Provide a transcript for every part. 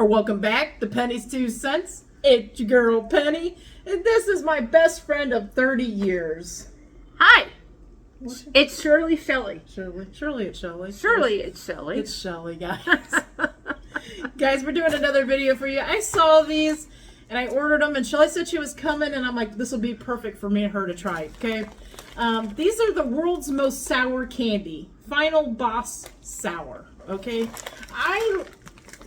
or welcome back to Penny's 2 Cents. It's your girl Penny, and this is my best friend of 30 years. Hi, it's Shelley. Shirley, it's Shelley. Shirley, it's Shelley. It's Shelley, guys. Guys, we're doing another video for you. I saw these, and I ordered them, and Shelley said she was coming, and I'm like, this will be perfect for me and her to try, okay? These are the world's most sour candy. Final Boss Sour, okay?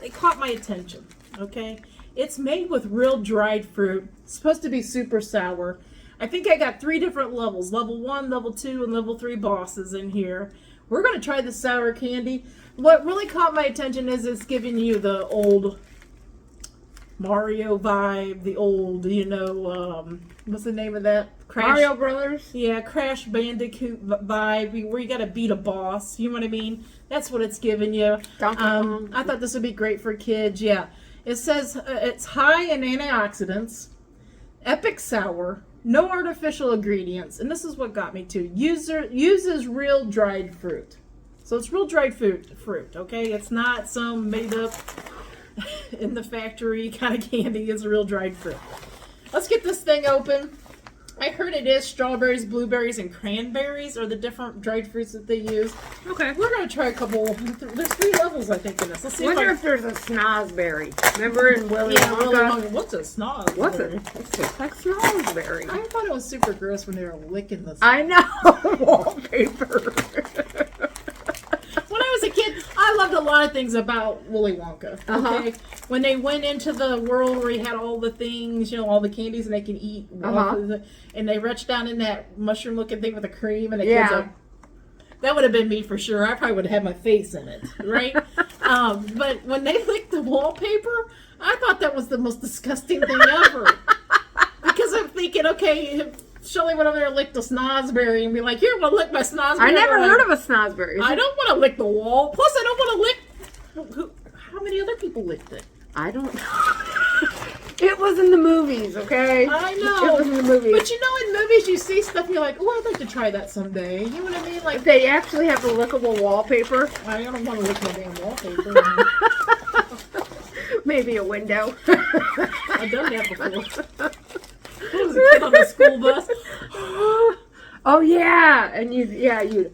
It caught my attention, okay? It's made with real dried fruit. It's supposed to be super sour. I think I got 3 different levels. Level 1, Level 2, and Level 3 bosses in here. We're going to try the sour candy. What really caught my attention is it's giving you the old Mario vibe, the old, what's the name of that? Mario Brothers? Yeah, Crash Bandicoot vibe, where you gotta beat a boss, you know what I mean? That's what it's giving you. I thought this would be great for kids, yeah. It says it's high in antioxidants, epic sour, no artificial ingredients, and this is what got me too. Uses real dried fruit. So it's real dried fruit, okay? It's not some made up in the factory kind of candy. It's real dried fruit. Let's get this thing open. I heard it is strawberries, blueberries, and cranberries are the different dried fruits that they use. Okay. We're going to try a couple. There's 3 levels, I think, in this. Let's see. I wonder if there's a snozberry. Remember in Willy Wonka? Willy Wonka. What's a snozberry? What's it? It's like snozberry. I thought it was super gross when they were licking this. I know. Wallpaper. When I was a kid, I loved a lot of things about Willy Wonka. Okay, when they went into the world where he had all the things, all the candies, and they can eat, and they reached down in that mushroom-looking thing with the cream, and the kids like, that would have been me for sure. I probably would have had my face in it, right? But when they licked the wallpaper, I thought that was the most disgusting thing ever. Because I'm thinking, okay, Shelley went over there and licked a snozberry and be like, here, want to lick my snozberry? I never heard of a snozberry. I don't want to lick the wall. Plus, I don't want to lick... How many other people licked it? I don't know. It was in the movies, okay? I know. It was in the movies. But in movies you see stuff and you're like, oh, I'd like to try that someday. You know what I mean? Like, they actually have the lickable wallpaper. I don't want to lick my damn wallpaper. Maybe a window. I've done that before. I was a kid on the school bus. Oh yeah, and you'd and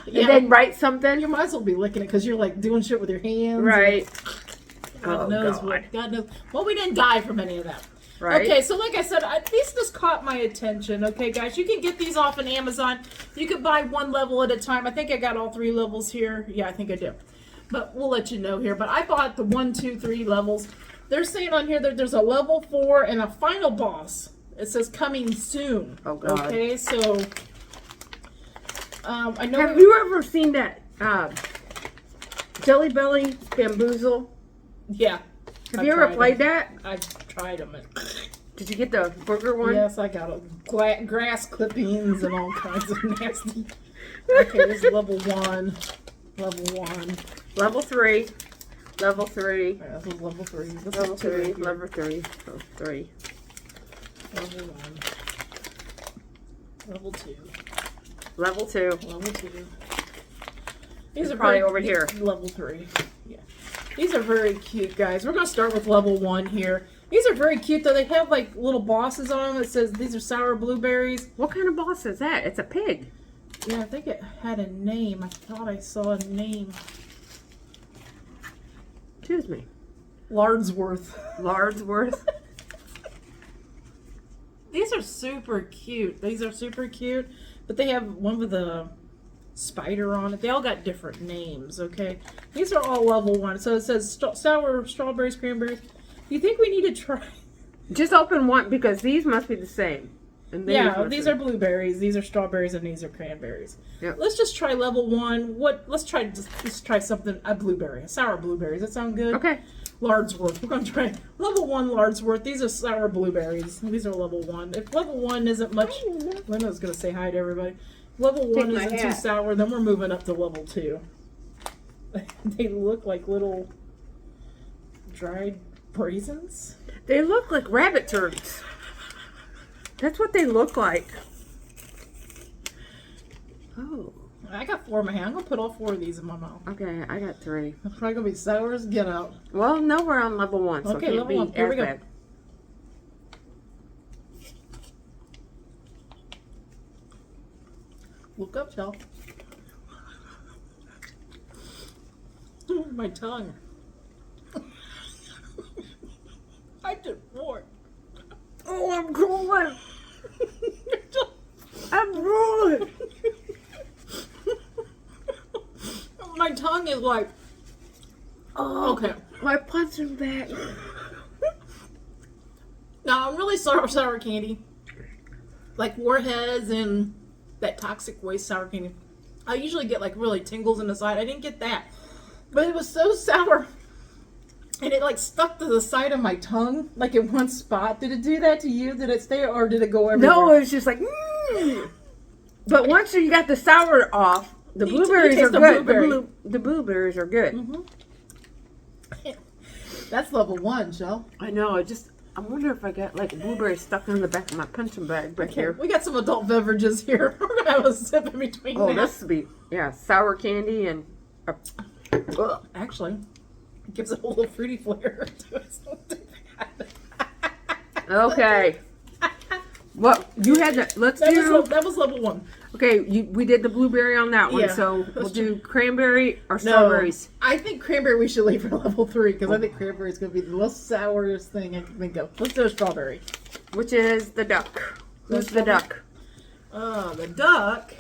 then write something. You might as well be licking it because you're like doing shit with your hands. Right. God knows what. God knows. Well, we didn't die from any of that. Right. Okay, so like I said, these just caught my attention. Okay, guys, you can get these off on Amazon. You can buy 1 level at a time. I think I got all 3 levels here. Yeah, I think I do. But we'll let you know here. But I bought the 1, 2, 3 levels. They're saying on here that there's a level 4 and a final boss. It says coming soon. Oh God. Okay, so I know. Have you ever seen that Jelly Belly Bamboozle? Yeah. Have you ever played that? I've tried them. Did you get the burger one? Yes, I got it. Grass clippings and all kinds of nasty. Okay, this is level 1. Level 1. Level 3. Level 3. Yeah, this is level 3. This Level is 2 3. right here. Level 3. Level 3. Level 1. Level 2. Level 2. Level 2. These are probably over here. Level 3. Yeah. These are very cute, guys. We're going to start with level 1 here. These are very cute, though. They have, like, little bosses on them. It says these are sour blueberries. What kind of boss is that? It's a pig. Yeah, I think it had a name. I thought I saw a name. Excuse me. Lardsworth. Lardsworth? These are super cute. These are super cute. But they have one with a spider on it. They all got different names, okay? These are all level 1. So it says sour strawberries, cranberries. Do you think we need to try? Just open one because these must be the same. And these are blueberries. These are strawberries, and these are cranberries. Yep. Let's just try level 1. Let's try something. A blueberry, a sour blueberries. That sound good? Okay. Lardsworth. We're gonna try level 1 Lardsworth. These are sour blueberries. These are level 1. If level 1 isn't much, Linda's gonna say hi to everybody. Level 1 isn't too sour, then we're moving up to level 2. They look like little dried raisins. They look like rabbit turds. That's what they look like. Oh. I got 4 in my hand. I'm gonna put all 4 of these in my mouth. Okay, I got 3. It's probably gonna be sour as get out. Well, no, we're on level 1, so Okay, it can't level be 1. Here as we go. bad. Look up, Shell. My tongue. I did 4. Oh, I'm drooling. I'm drooling. My tongue is like. Oh, Okay. my punching bag. Now I'm really sorry for sour candy, like Warheads and that toxic waste sour candy. I usually get like really tingles in the side. I didn't get that, but it was so sour, and it like stuck to the side of my tongue, like in one spot. Did it do that to you? Did it stay, or did it go everywhere? No, it was just like. But once you got the sour off, the You blueberries taste are the good. blueberry. The blueberries are good. Mm-hmm. That's level 1, Shell. I know. I wonder if I got like blueberries stuck in the back of my punching bag back here. We got some adult beverages here. We're gonna have a sip in between. Oh, that. this would be sour candy and. Actually, it gives it a little fruity flavor to it. So don't do that. Okay. What you had to let's do? That was level 1. Okay, we did the blueberry on that one, Yeah, so that's we'll true. do cranberry or strawberries. I think cranberry we should leave for level 3 because I think cranberry is going to be the most sourest thing I can think of. Let's do a strawberry. Which is the duck. Who's the duck? The duck.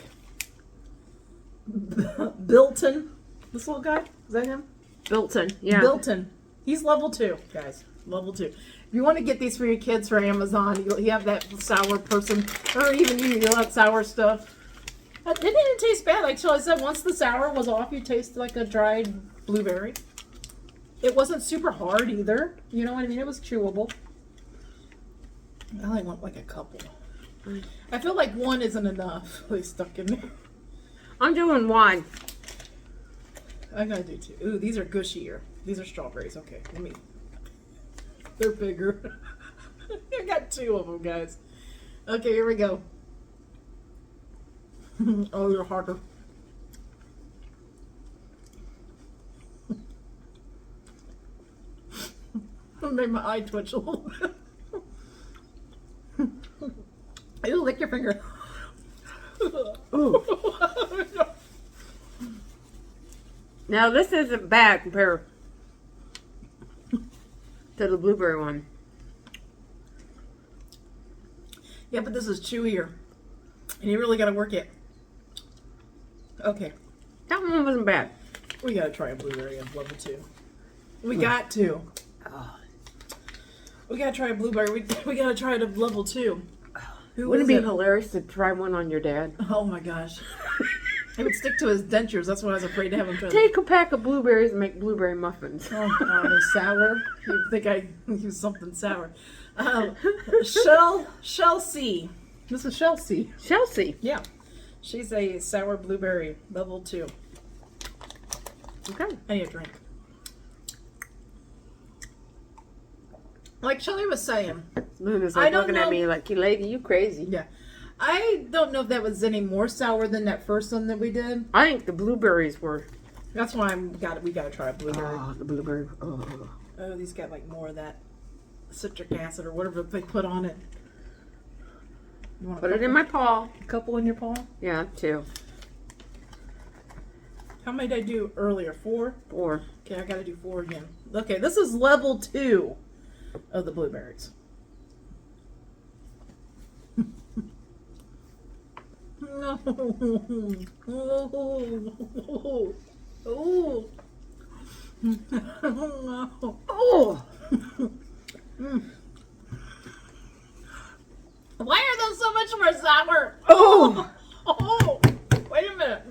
Bilton. This little guy? Is that him? Bilton. Yeah. Bilton. He's level 2, guys. Level 2. If you want to get these for your kids for Amazon, you have that sour person, or even you like sour stuff. It didn't taste bad. Like Shelley said, once the sour was off, you taste like a dried blueberry. It wasn't super hard either. You know what I mean? It was chewable. I only want like a couple. I feel like 1 isn't enough. They stuck in there. I'm doing 1. I'm gonna do 2. Ooh, these are gushier. These are strawberries. Okay, they're bigger. I got 2 of them, guys. Okay, here we go. Oh, they're harder. It made my eye twitch a little bit. Ew, lick your finger. Ooh. Now this isn't bad compared to the blueberry one. Yeah, but this is chewier. And you really gotta work it. Okay. That one wasn't bad. We gotta try a blueberry of level 2. We got to. Oh. We gotta try a blueberry. We gotta try it of level 2. Who Wouldn't is it be hilarious to try one on your dad? Oh my gosh. It would stick to his dentures. That's why I was afraid to have him try. Take a pack of blueberries and make blueberry muffins. Oh, they're sour. You think I use something sour? Shell C. This is Shell C. Chelsea. Yeah. She's a sour blueberry, level 2. Okay. I need a drink. Like Shelley was saying. Luna's I like don't looking know. at me like, lady, you crazy. Yeah. I don't know if that was any more sour than that first one that we did. I think the blueberries were. That's why we gotta try a blueberry. Oh, the blueberry. Oh. Oh, these got like more of that citric acid or whatever they put on it. You want Put it in my paw. a couple in your paw? Yeah, 2. How many did I do earlier? 4? 4. Okay, I gotta do 4 again. Okay, this is level 2 of the blueberries. No. Oh. Oh. No. Oh. Why are those so much more sour? Oh. Oh. Wait a minute.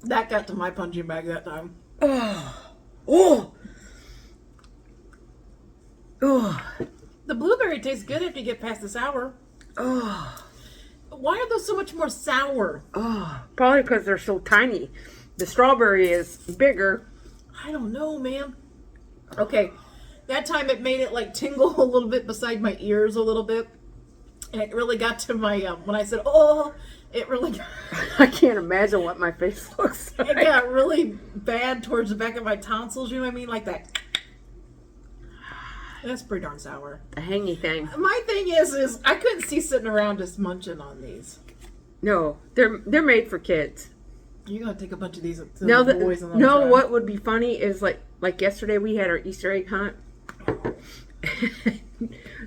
That got to my punching bag that time. Oh. Oh. Oh. The blueberry tastes good if you get past the sour. Oh. Why are those so much more sour? Oh. Probably because they're so tiny. The strawberry is bigger. I don't know, man. Okay, that time it made it like tingle a little bit beside my ears a little bit. And it really got to my, when I said, oh, it really got, I can't imagine what my face looks like. it got really bad towards the back of my tonsils, you know what I mean? Like that. That's pretty darn sour. The hangy thing. My thing is I couldn't see sitting around just munching on these. No, they're made for kids. You're going to take a bunch of these to No, the boys and let them try. what would be funny is like yesterday we had our Easter egg hunt.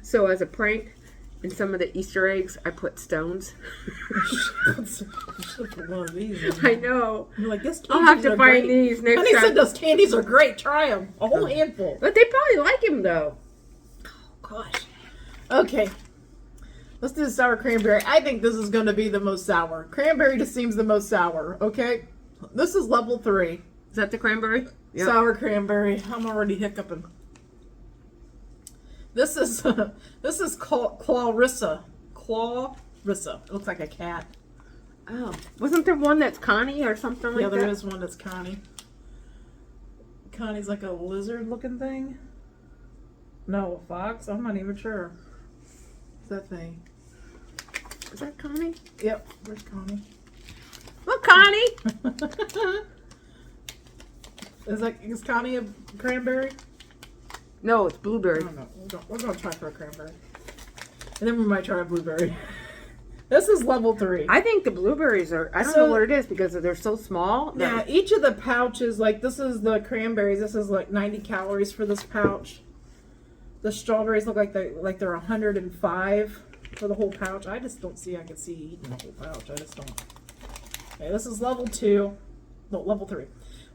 So as a prank, in some of the Easter eggs, I put stones. Put one of these in. I know. You're like, this I'll have to find these next Honey time. said those candies are great. Try them. A whole handful. But they probably like him though. Oh, gosh. Okay. Let's do the sour cranberry. I think this is going to be the most sour. Cranberry just seems the most sour. Okay. This is level 3. Is that the cranberry? Yep. Sour cranberry. I'm already hiccuping. This is Clarissa. Clarissa. It looks like a cat. Oh, wasn't there one that's Connie or something like that? Yeah, there is one that's Connie. Connie's like a lizard-looking thing. No, a fox. I'm not even sure. What's that thing? Is that Connie? Yep. Where's Connie? Look, Connie. Is Connie a cranberry? No, it's I blueberry. don't know. We're gonna try for a cranberry, and then we might try a blueberry. This is level 3. I think the blueberries are. I don't know what it is because they're so small. Yeah, each of the pouches, like this is the cranberries. This is like 90 calories for this pouch. The strawberries look like they're 105 for the whole pouch. I just don't see. I can see eating the whole pouch. I just don't. Okay, this is level 2. No, level 3.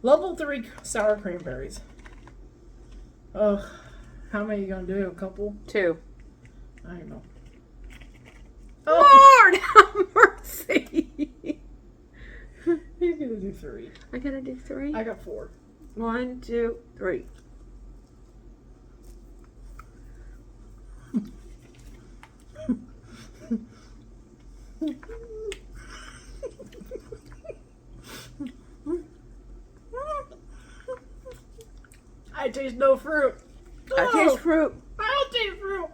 Level 3 sour cranberries. Oh, how many are you gonna do? A couple? 2. I don't know. Lord have mercy. He's gonna do 3. I gotta do 3. I got 4. 1, 2, 3. I taste no fruit. I taste fruit. I don't taste fruit.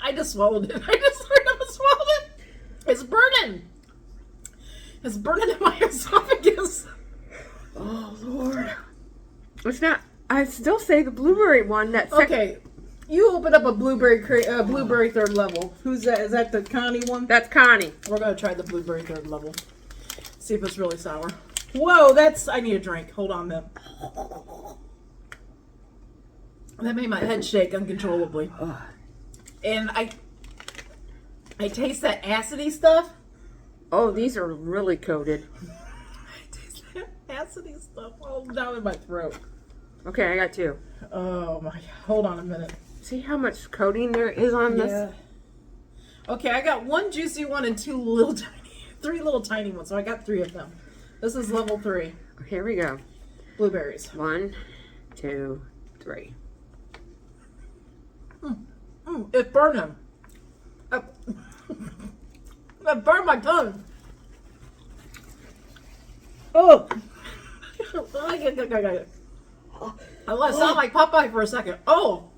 I just swallowed it. I just sort of swallowed it. It's burning. It's burning in my esophagus. Oh Lord. It's not. I still say the blueberry one. That second. Okay, you open up a blueberry blueberry 3rd level. Who's that? Is that the Connie one? That's Connie. We're gonna try the blueberry 3rd level. See if it's really sour. Whoa, I need a drink. Hold on, then. That made my head shake uncontrollably. And I taste that acidy stuff. Oh, these are really coated. I taste that acidy stuff all down in my throat. Okay, I got 2. Oh my, hold on a minute. See how much coating there is on this? Okay, I got 1 juicy one and 3 little tiny ones. So I got 3 of them. This is level 3. Here we go. Blueberries. 1, 2, 3. It's burning. It burned my tongue. Oh. I let it sound like Popeye for a second. Oh.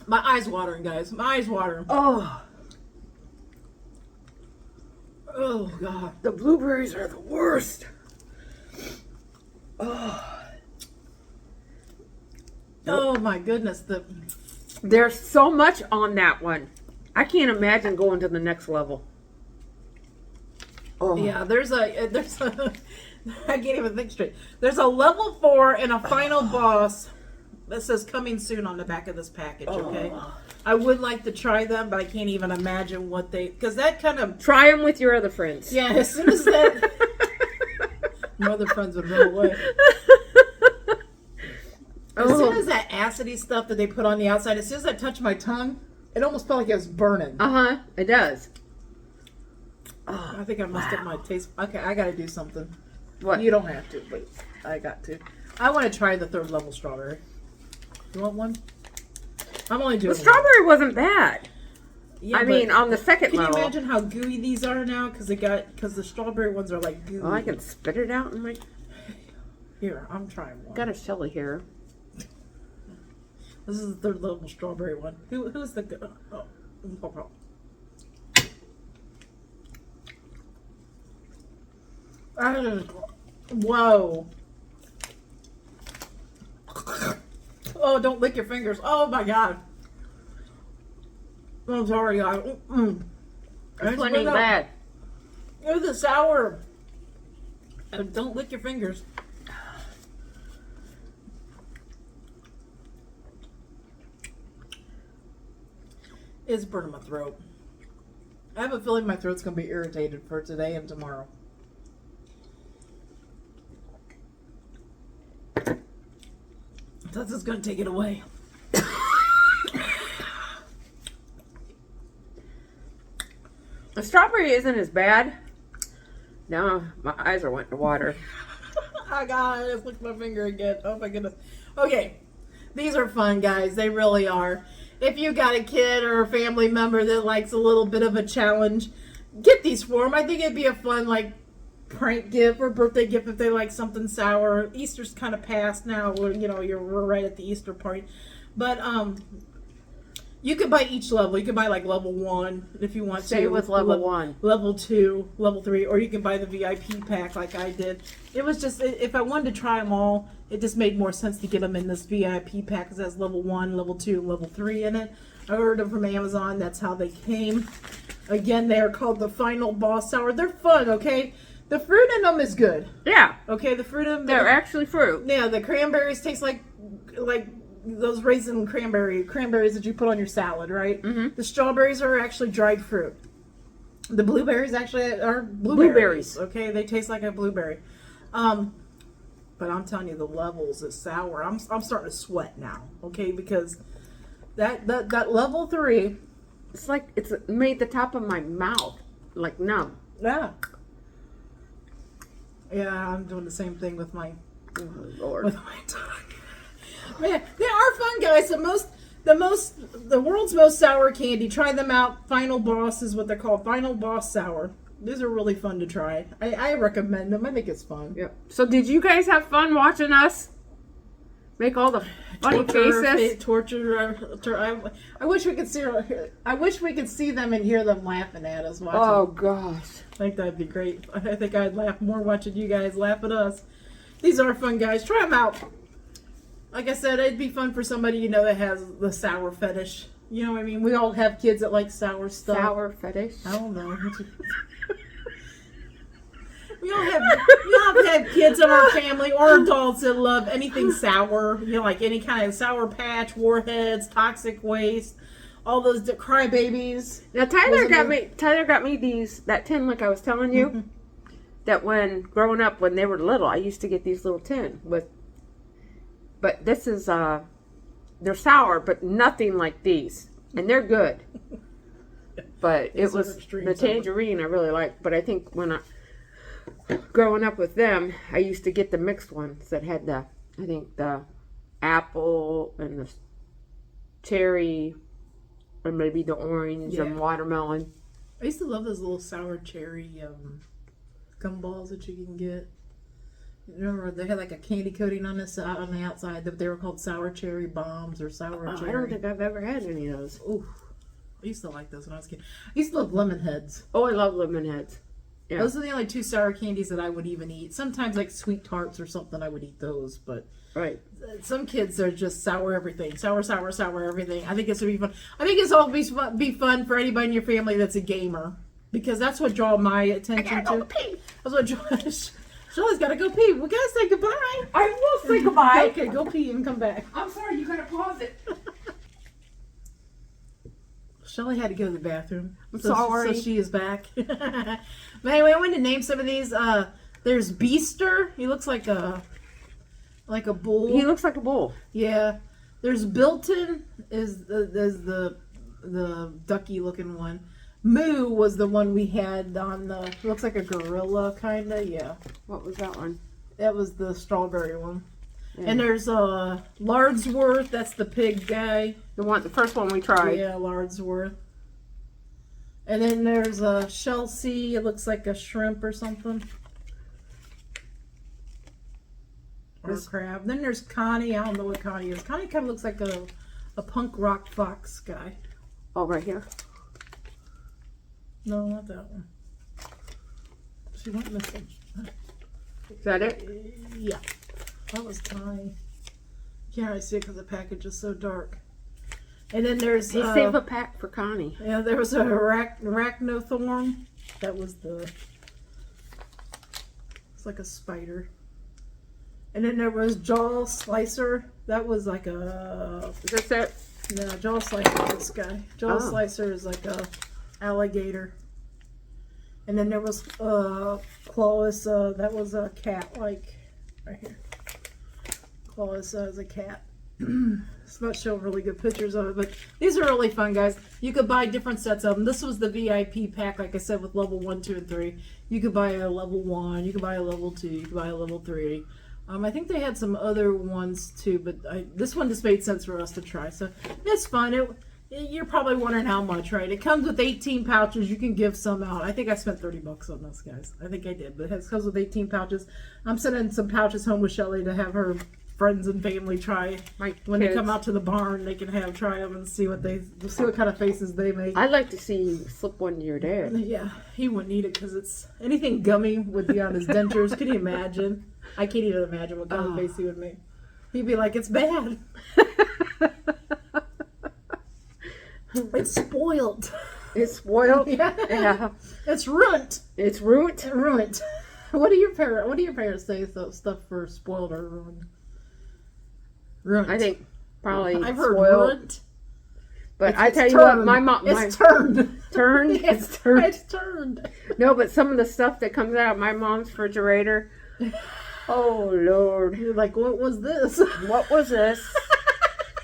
My eyes watering, guys. My eyes watering. Oh, Oh, God. the blueberries are the worst. Oh, Oh, my goodness. there's so much on that one. I can't imagine going to the next level. Oh, Yeah, there's a I can't even think straight. There's a level 4 and a final boss that says coming soon on the back of this package, okay? I would like to try them, but I can't even imagine what because that kind of, Try them with your other friends. yeah, as soon as that, my other friends would run away. As soon as that acidy stuff that they put on the outside, as soon as that touched my tongue, it almost felt like it was burning. Uh-huh, it does. Oh, I think I messed up my taste. Okay, I gotta do something. What? You don't have to, but I got to. I want to try the 3rd level strawberry. You want one? I'm only doing The strawberry wasn't bad. Yeah, I mean, on the second can level. you imagine how gooey these are now? Because the strawberry ones are like gooey. Oh, I can spit it out and like. Here, I'm trying one. Got a Shelley here. This is the third level strawberry one. Who's the... Oh. Whoa. Oh, don't lick your fingers. Oh my God. I'm sorry, guys. This one ain't bad. It was sour. Don't lick your fingers. It's burning my throat. I have a feeling my throat's going to be irritated for today and tomorrow. That's just going to take it away. The strawberry isn't as bad. Now my eyes are wet to water. I just licked my finger again. Oh my goodness. Okay. These are fun, guys. They really are. If you got a kid or a family member that likes a little bit of a challenge, get these for them. I think it'd be a fun, like, prank gift or birthday gift if they like something sour. Easter's kind of past now. We're right at the Easter point. But, you could buy each level. You could buy like level 1 if you want to. Stay with level 1. Level 2, level 3, or you can buy the VIP pack like I did. It was just, if I wanted to try them all, it just made more sense to get them in this VIP pack because it has level 1, level 2, level 3 in it. I ordered them from Amazon. That's how they came. Again, they are called the Final Boss Sour. They're fun, okay? The fruit in them is good. Yeah. Okay, the fruit in them. They're actually fruit. Yeah, the cranberries taste like those raisin cranberries that you put on your salad, right? Mm-hmm. The strawberries are actually dried fruit. The blueberries actually are blueberries. Okay, they taste like a blueberry. But I'm telling you, the levels is sour. I'm starting to sweat now. Okay, because that level 3, it's like it's made the top of my mouth like numb. Yeah. Yeah, I'm doing the same thing with my Lord. with my tongue. Man, they are fun, guys. The world's most sour candy. Try them out. Final Boss is what they're called. Final Boss Sour. These are really fun to try. I recommend them. I think it's fun. Yep. So did you guys have fun watching us make all the funny faces? I wish we could see. I wish we could see them and hear them laughing at us. Watching. Oh gosh. I think that'd be great. I think I'd laugh more watching you guys laugh at us. These are fun, guys. Try them out. Like I said, it'd be fun for somebody that has the sour fetish. You know what I mean? We all have kids that like sour stuff. Sour fetish? I don't know. We all have kids in our family or adults that love anything sour. Like any kind of Sour Patch, Warheads, Toxic Waste, all those crybabies. Now Tyler got me that tin like I was telling you. Mm-hmm. That when growing up, when they were little, I used to get these little tin with. But this is, they're sour, but nothing like these. And they're good. But it was the tangerine I really liked. But I think growing up with them, I used to get the mixed ones that had the apple and the cherry, or maybe the orange and watermelon. I used to love those little sour cherry gumballs that you can get. Remember, they had like a candy coating on the outside that they were called sour cherry bombs or sour cherry. I don't think I've ever had any of those. Ooh, I used to like those when I was a kid. I used to love lemon heads. Oh, I love lemon heads. Yeah. Those are the only 2 sour candies that I would even eat. Sometimes like sweet tarts or something, I would eat those. But right, some kids are just sour everything, sour everything. I think it's gonna be fun. I think it's all be fun for anybody in your family that's a gamer, because that's what draw my attention to. Go pee. That's what draws. Shelley's got to go pee. We got to say goodbye. I will say goodbye. Okay, go pee and come back. I'm sorry, you got to pause it. Shelley had to go to the bathroom. I'm sorry. So she is back. But anyway, I wanted to name some of these. There's Beaster. He looks like a bull. He looks like a bull. Yeah. There's Bilton. Is the ducky looking one. Moo was the one we had on the, looks like a gorilla kind of, yeah. What was that one? That was the strawberry one. Yeah. And there's Lardsworth, that's the pig guy. The first one we tried. Yeah, Lardsworth. And then there's Chelsea, it looks like a shrimp or something. Or crab. Then there's Connie, I don't know what Connie is. Connie kind of looks like a punk rock fox guy. Oh, right here. No, not that one. She went missing. Is that it? Yeah, that was tiny. Yeah, I see it because the package is so dark. And then there's He saved a pack for Connie. yeah, there was a arachnothorn. That was the. It's like a spider. And then there was jaw slicer. That was like a. Is this it? No, jaw slicer is this guy. Jaw Oh. slicer is like a alligator. And then there was Clawless. That was a cat, like right here. Clawless is a cat. It's not showing really good pictures of it, but these are really fun, guys. You could buy different sets of them. This was the VIP pack, like I said, with level 1, 2, and 3. You could buy a level 1, you could buy a level 2, you could buy a level 3. I think they had some other ones too, but this one just made sense for us to try. So it's fun. You're probably wondering how much, right? It comes with 18 pouches. You can give some out. I think I spent $30 on this, guys. I think I did, but it comes with 18 pouches. I'm sending some pouches home with Shelley to have her friends and family try. When they come out to the barn, they can try them and see what kind of faces they make. I'd like to see you slip one to your dad. Yeah, he wouldn't eat it because it's anything gummy would be on his dentures. Can you imagine? I can't even imagine what kind of face he would make. He'd be like, "It's bad. It's spoiled. It's spoiled. Yeah. It's ruined. It's ruined. Ruined." What do your parents say? Stuff for spoiled or ruined? Ruined. I think probably I've heard spoiled. ruined. But I tell you what, my mom, it's turned. Turned. It's turned. It's turned. No, but some of the stuff that comes out of my mom's refrigerator. Oh Lord! You're like, what was this? What was this?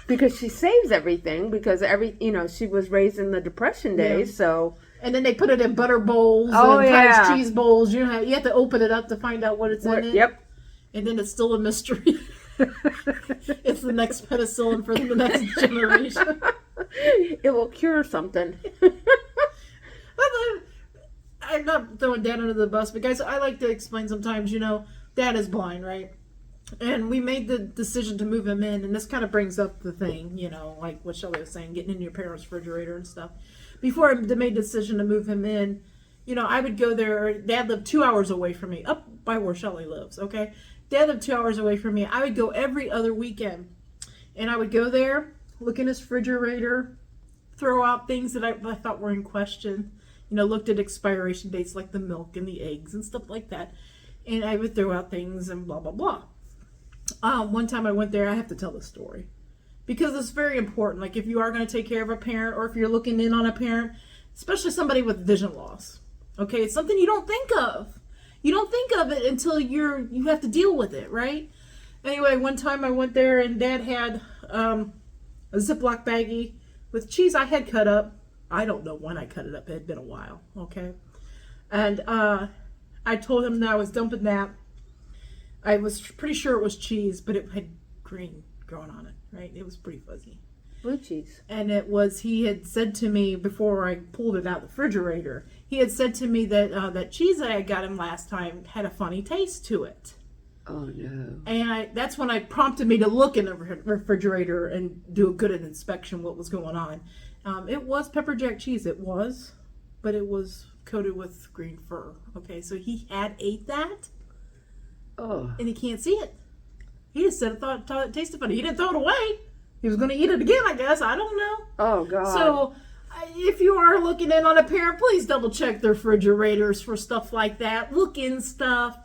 Because she saves everything because she was raised in the Depression days, so. And then they put it in butter bowls and cottage cheese bowls. You have to open it up to find out what it's in it. Yep. And then it's still a mystery. It's the next penicillin for the next generation. It will cure something. I'm not throwing Dad under the bus, but guys, I like to explain sometimes, Dad is blind, right? And we made the decision to move him in, and this kind of brings up the thing, like what Shelley was saying, getting in your parents' refrigerator and stuff. Before I made the decision to move him in, I would go there. Dad lived 2 hours away from me, up by where Shelley lives, okay? Dad lived 2 hours away from me. I would go every other weekend, and I would go there, look in his refrigerator, throw out things that I thought were in question, looked at expiration dates like the milk and the eggs and stuff like that, and I would throw out things and blah, blah, blah. One time I went there, I have to tell the story because it's very important. Like if you are going to take care of a parent or if you're looking in on a parent, especially somebody with vision loss, okay, it's something you don't think of. You don't think of it until you have to deal with it, right? Anyway, one time I went there and Dad had a Ziploc baggie with cheese I had cut up. I don't know when I cut it up. It had been a while, okay? And I told him that I was dumping that. I was pretty sure it was cheese, but it had green growing on it, right? It was pretty fuzzy. Blue cheese. And he had said to me before I pulled it out of the refrigerator, he had said to me that that cheese that I got him last time had a funny taste to it. Oh no. And that's when I prompted me to look in the refrigerator and do a good inspection what was going on. It was pepper jack cheese, but it was coated with green fur. Okay, so he had ate that. Oh. And he can't see it. He just said thought it tasted funny. He didn't throw it away. He was going to eat it again, I guess. I don't know. Oh, God. So, if you are looking in on a parent, please double check their refrigerators for stuff like that. Look in stuff.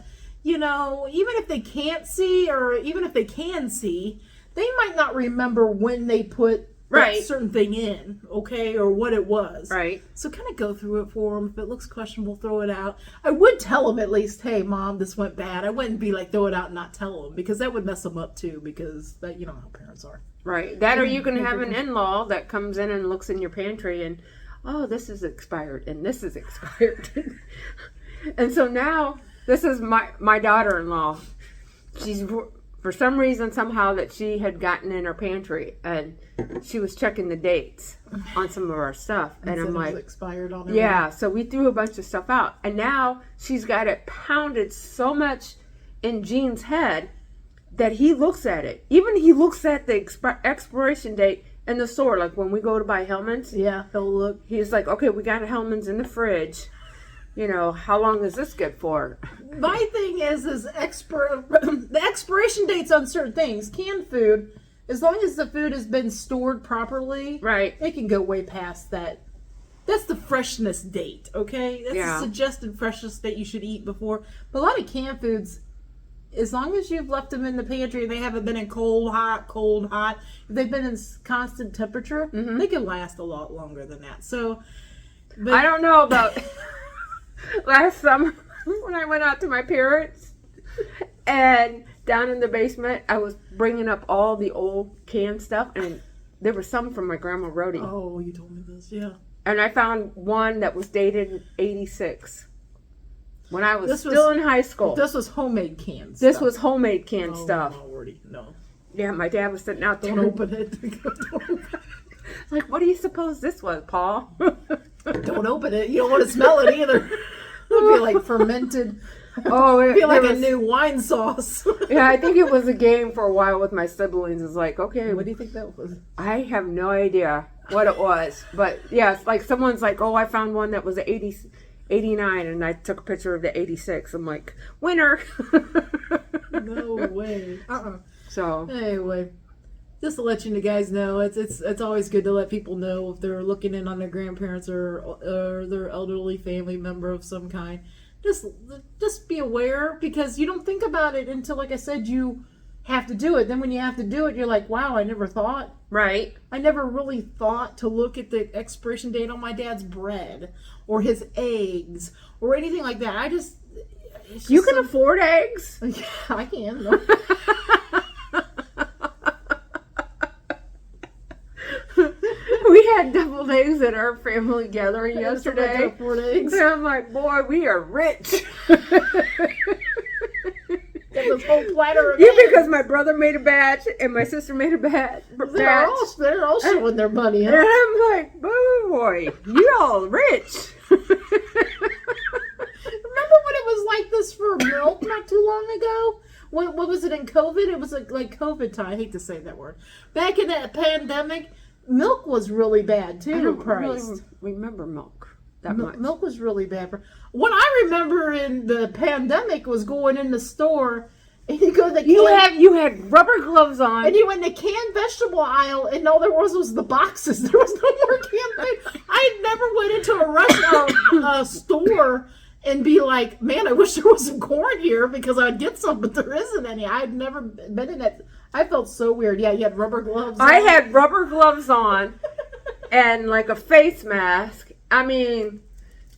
Even if they can't see or even if they can see, they might not remember when they put that certain thing in, okay, or what it was. Right. So kind of go through it for them. If it looks questionable, throw it out. I would tell them at least, hey, Mom, this went bad. I wouldn't be like, throw it out and not tell them because that would mess them up too because that, how parents are. Right. That or you can have an in-law that comes in and looks in your pantry and, oh, this is expired and this is expired. And so now this is my daughter-in-law. She's, for some reason, somehow that she had gotten in her pantry and she was checking the dates on some of our stuff. And I'm like, expired on everything. Yeah. So we threw a bunch of stuff out. And now she's got it pounded so much in Gene's head that he looks at it. Even he looks at the expiration date in the store, like when we go to buy Hellman's. Yeah, he'll look. He's like, okay, we got Hellman's in the fridge. You know, how long is this good for? My thing is the expiration dates on certain things. Canned food, as long as the food has been stored properly, Right. it can go way past that. That's the freshness date, okay? That's Yeah. the suggested freshness date you should eat before. But a lot of canned foods, as long as you've left them in the pantry and they haven't been in cold, hot, if they've been in constant temperature, they can last a lot longer than that. So, but I don't know about last summer when I went out to my parents and down in the basement, I was bringing up all the old canned stuff, and there was some from my grandma Rhodey. Oh, you told me this, yeah. And I found one that was dated in 86 when I was This still was- in high school. This was homemade canned This stuff. was homemade canned Oh, stuff. Lordy, no. Yeah, my dad was sitting out there. Don't open it. Like, what do you suppose this was, Paul? Don't open it. You don't want to smell it either. It would be like fermented. Oh, It'd be like there a was- new wine sauce. Yeah, I think it was a game for a while with my siblings. It's like, okay, What do you think that was? I have no idea what it was. But yeah, it's like someone's like, oh, I found one that was 89, and I took a picture of the 86. I'm like, winner. No way. So, Anyway, just to let you guys know, it's always good to let people know if they're looking in on their grandparents or their elderly family member of some kind. Just be aware, because you don't think about it until, like I said, you have to do it. Then when you have to do it, you're like, wow, I never thought. right. I never really thought to look at the expiration date on my dad's bread or his eggs or anything like that. You can afford eggs. Yeah, I can. No. We had deviled eggs at our family gathering yesterday. I can afford eggs. And I'm like, boy, we are rich. Get this whole platter of Yeah, eggs. because my brother made a batch and my sister made a batch. They're all showing their money. And Huh? I'm like, boy, you all rich. Remember when it was like this for milk not too long ago? What was it in COVID? It was like COVID time. I hate to say that word. Back in that pandemic, milk was really bad too. I don't Priced. really remember milk that much. Milk was really bad. What I remember in the pandemic was going in the store and you go to the You had rubber gloves on. and you went in the canned vegetable aisle and all there was the boxes. There was no more canned food. I never went into a restaurant store and be like, man, I wish there was some corn here because I'd get some, but there isn't any. I had never been in that. I felt so weird. Yeah, you had rubber gloves I on. had rubber gloves on and like a face mask. I mean,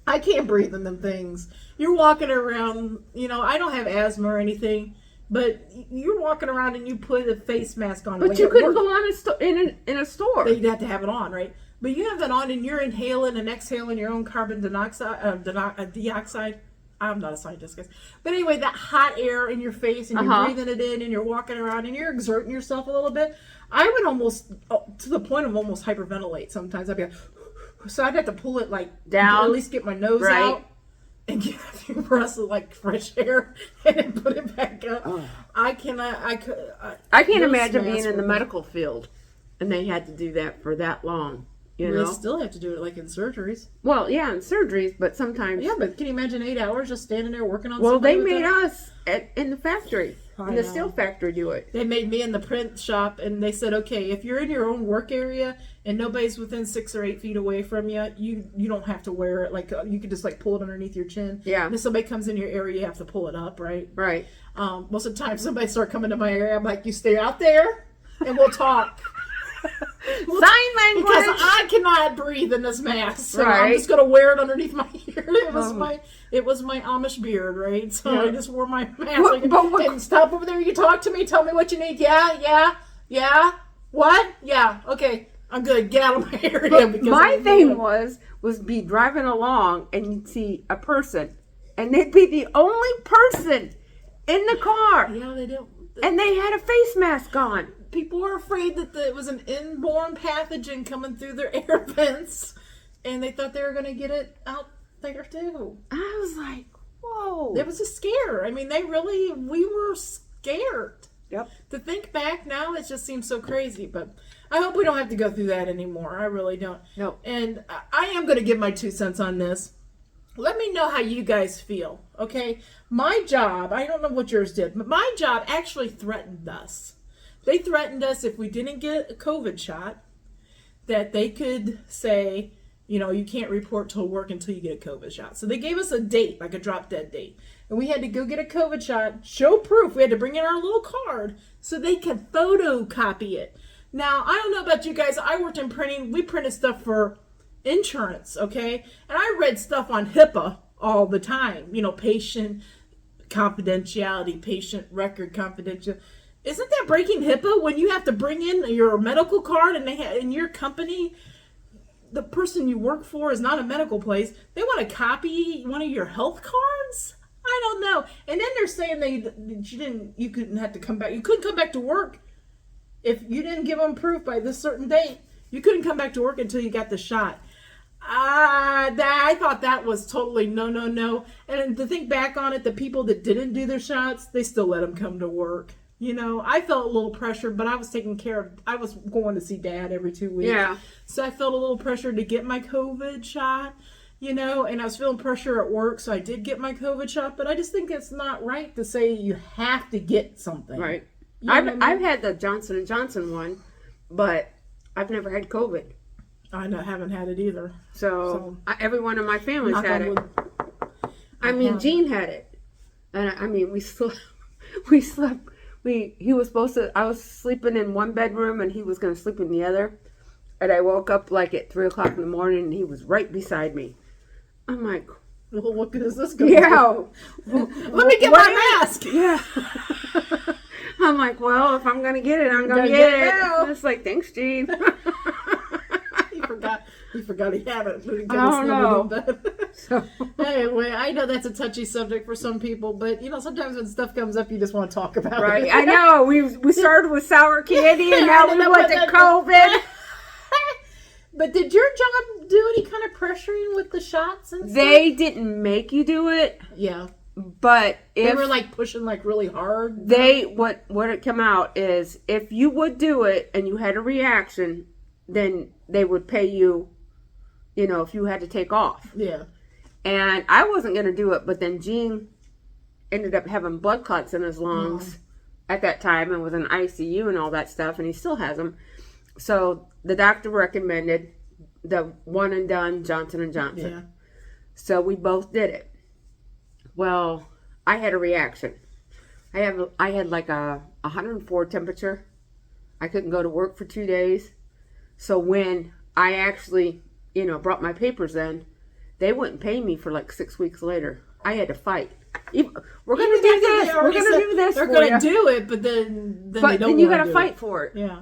I can't breathe in them things. You're walking around, I don't have asthma or anything, but you're walking around and you put a face mask on. but when you you're couldn't at go work. on in a store. You'd have to have it on, right? But you have it on and you're inhaling and exhaling your own carbon dioxide. I'm not a scientist, guys. But anyway, that hot air in your face and you're breathing it in and you're walking around and you're exerting yourself a little bit. I would almost, to the point of almost hyperventilate sometimes. I'd be like, so I'd have to pull it like Down. at least get my nose Right. out and get a few breaths of like fresh air and then put it back up. Oh. I can't imagine those being masks in the were- medical field and they had to do that for that long. You They know? still have to do it like in surgeries. Well, yeah, in surgeries, but sometimes. Yeah, but can you imagine 8 hours just standing there working on Well, somebody they with made that? us in the factory, I in the know. steel factory, do it. They made me in the print shop, and they said, okay, if you're in your own work area and nobody's within 6 or 8 feet away from you, you don't have to wear it. Like you could just like pull it underneath your chin. Yeah. And if somebody comes in your area, you have to pull it up, right? Right. Most of the time, somebody start coming to my area, I'm like, you stay out there, and we'll talk. Sign language. Because I cannot breathe in this mask, so I'm Right. just gonna wear it underneath my ear. Oh. It was my Amish beard, right? So Yeah. I just wore my mask. What- Like, but what- and stop over there. You talk to me. Tell me what you need. Yeah. What? Yeah. Okay. I'm good. Get out of my area. Because My thing was be driving along and you'd see a person, and they'd be the only person in the car, Yeah, they don't. and they had a face mask on. People were afraid that it was an inborn pathogen coming through their air vents, and they thought they were going to get it out there too. I was like, whoa. It was a scare. I mean, we were scared. Yep. To think back now, it just seems so crazy. But I hope we don't have to go through that anymore. I really don't. No. And I am going to give my 2 cents on this. Let me know how you guys feel, okay? My job, I don't know what yours did, but my job actually threatened us. They threatened us if we didn't get a COVID shot, that they could say, you know, you can't report to work until you get a COVID shot. So they gave us a date, like a drop dead date. And we had to go get a COVID shot, show proof. We had to bring in our little card so they could photocopy it. Now, I don't know about you guys. I worked in printing. We printed stuff for insurance, okay? And I read stuff on HIPAA all the time. You know, patient confidentiality, patient record confidential. Isn't that breaking HIPAA when you have to bring in your medical card and in your company, the person you work for is not a medical place. They want to copy one of your health cards? I don't know. And then they're saying you couldn't have to come back. You couldn't come back to work if you didn't give them proof by this certain date. You couldn't come back to work until you got the shot. I thought that was totally no. And to think back on it, the people that didn't do their shots, they still let them come to work. You know, I felt a little pressure, but I was taking care of, I was going to see Dad every 2 weeks. Yeah. So I felt a little pressure to get my COVID shot, you know, and I was feeling pressure at work, so I did get my COVID shot, but I just think it's not right to say you have to get something. Right. You know what I mean? I've had the Johnson & Johnson one, but I've never had COVID. I haven't had it either. So everyone in my family's Knock had on it. wood. I mean, Gene had it. And I mean, we slept. He was supposed to, I was sleeping in one bedroom and he was going to sleep in the other. And I woke up like at 3 o'clock in the morning and he was right beside me. I'm like, well, what good is this going to yeah. Let me get my mask. Yeah. I'm like, well, if I'm going to get it, I'm going to get it. Now. It's like, thanks, Gene. He forgot he had it. I don't know. So. Anyway, I know that's a touchy subject for some people, but you know, sometimes when stuff comes up, you just want to talk about right. it. I know. We started with sour candy and now we went to COVID. But did your job do any kind of pressuring with the shots and stuff? They didn't make you do it. Yeah. But if they were like pushing like really hard. What it came out is if you would do it and you had a reaction, then they would pay you, you know, if you had to take off. Yeah. And I wasn't going to do it, but then Gene ended up having blood clots in his lungs at that time and was in ICU and all that stuff, and he still has them. So the doctor recommended the one and done Johnson & Johnson. Yeah. So we both did it. Well, I had a reaction. I had like a 104 temperature. I couldn't go to work for 2 days. So when I actually, you know, brought my papers in, they wouldn't pay me for like 6 weeks later. I had to fight. We're going to do this. We're going to do this. They're going to do it, but then they don't. Then you got to fight for it. Yeah.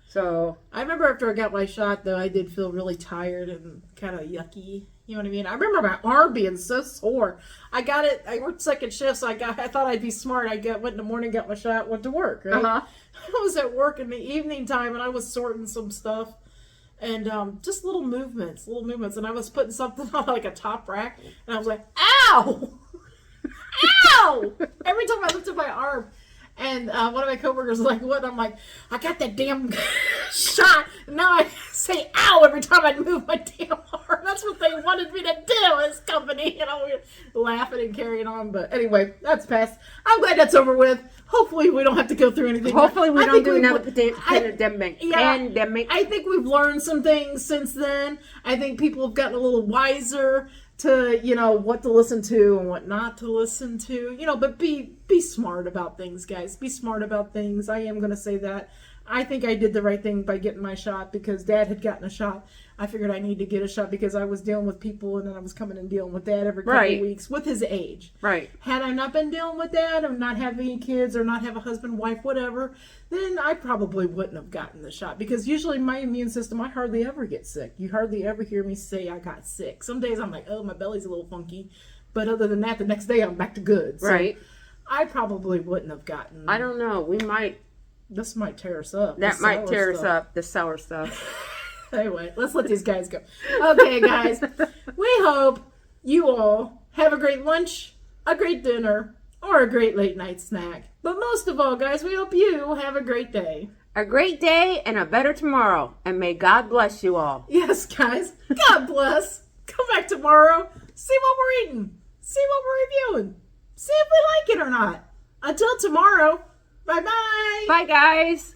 So I remember after I got my shot, though, I did feel really tired and kind of yucky. You know what I mean? I remember my arm being so sore. I got it. I worked second shift, so I thought I'd be smart. Went in the morning, got my shot, went to work. Right? Uh-huh. I was at work in the evening time, and I was sorting some stuff, and just little movements, and I was putting something on like a top rack, and I was like, "Ow, ow!" Every time I lifted my arm. And one of my coworkers was like, "What?" I'm like, "I got that damn shot." And now I say "ow" every time I move my damn arm. That's what they wanted me to do. This company, you know, we're laughing and carrying on. But anyway, that's past. I'm glad that's over with. Hopefully, we don't have to go through anything. Hopefully, we don't do another pandemic. I think we've learned some things since then. I think people have gotten a little wiser to, you know, what to listen to and what not to listen to, you know, but be smart about things, guys. Be smart about things. I am going to say that. I think I did the right thing by getting my shot because Dad had gotten a shot. I figured I need to get a shot because I was dealing with people and then I was coming and dealing with Dad every couple of weeks with his age. Right. Had I not been dealing with Dad or not have any kids or not have a husband, wife, whatever, then I probably wouldn't have gotten the shot because usually my immune system, I hardly ever get sick. You hardly ever hear me say I got sick. Some days I'm like, oh, my belly's a little funky. But other than that, the next day I'm back to good. So right. I probably wouldn't have gotten. I don't know. We might. This might tear us up. That might tear us up, the sour stuff. Anyway, let's let these guys go. Okay, guys. We hope you all have a great lunch, a great dinner, or a great late night snack. But most of all, guys, we hope you have a great day. A great day and a better tomorrow. And may God bless you all. Yes, guys. God bless. Come back tomorrow. See what we're eating. See what we're reviewing. See if we like it or not. Until tomorrow. Bye-bye. Bye, guys.